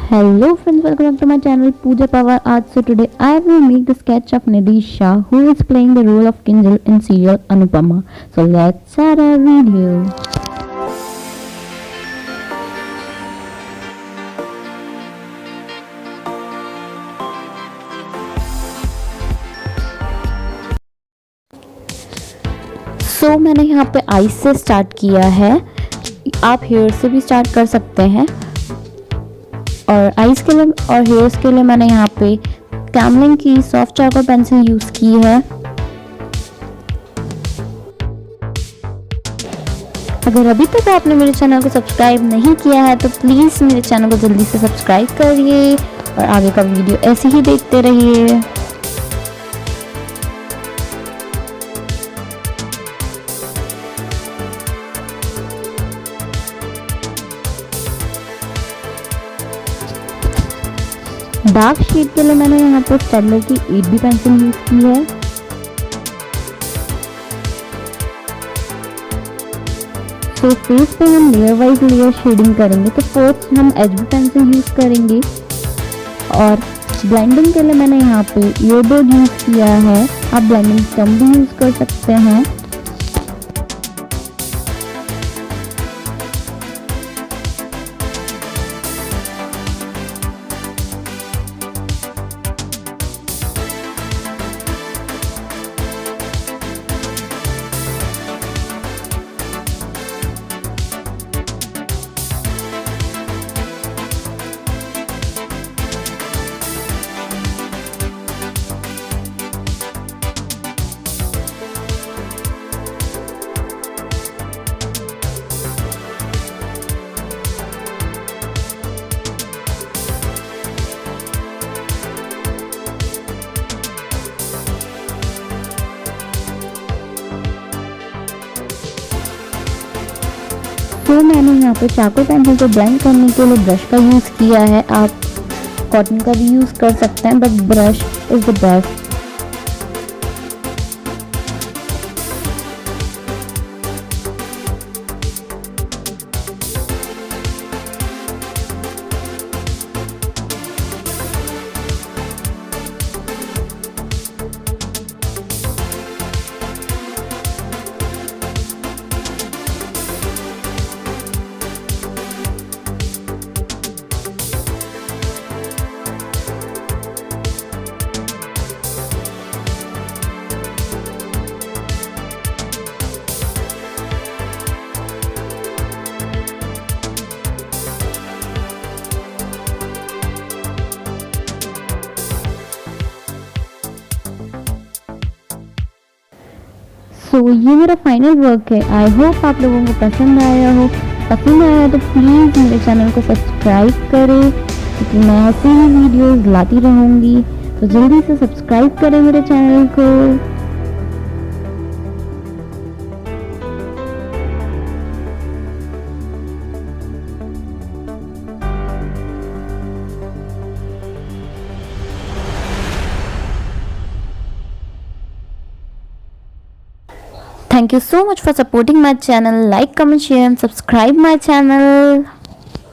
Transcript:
Hello friends, welcome back to my channel Pooja Power Art. So today I will make the sketch of Kneadable Shah, who is playing the role of Kinjal in serial Anupama. So let's start our video. So मैंने यहाँ पे eyes से start किया है, आप hair से भी start कर सकते हैं। और आईज के लिए और हेयर्स के लिए मैंने यहाँ पे कैमलिन की सॉफ्ट चारकोल पेंसिल यूज़ की है। अगर अभी तक आपने मेरे चैनल को सब्सक्राइब नहीं किया है तो प्लीज़ मेरे चैनल को जल्दी से सब्सक्राइब करिए और आगे का वीडियो ऐसे ही देखते रहिए। डार्क शेड के लिए मैंने यहाँ पर स्टेडलर की 8B पेंसिल यूज़ की है। तो फेस पे हम लेयर वाइज लेयर शेडिंग करेंगे, तो फर्स्ट हम HB पेंसिल यूज़ करेंगे। और ब्लेंडिंग के लिए मैंने यहाँ पे ईयरबड यूज़ किया है, आप ब्लेंडिंग स्टम्प भी यूज़ कर सकते हैं। तो मैंने यहाँ पे चारकोल पेंसिल को ब्लेंड करने के लिए ब्रश का यूज़ किया है, आप कॉटन का भी यूज़ कर सकते हैं, but brush is the best. तो ये मेरा फाइनल वर्क है। आई होप आप लोगों को पसंद आया हो। पसंद आया तो प्लीज़ मेरे चैनल को सब्सक्राइब करें, क्योंकि मैं ऐसे ही वीडियोस लाती रहूँगी। तो जल्दी से सब्सक्राइब करें मेरे चैनल को। Thank you so much for supporting my channel. Like, comment, share and subscribe my channel.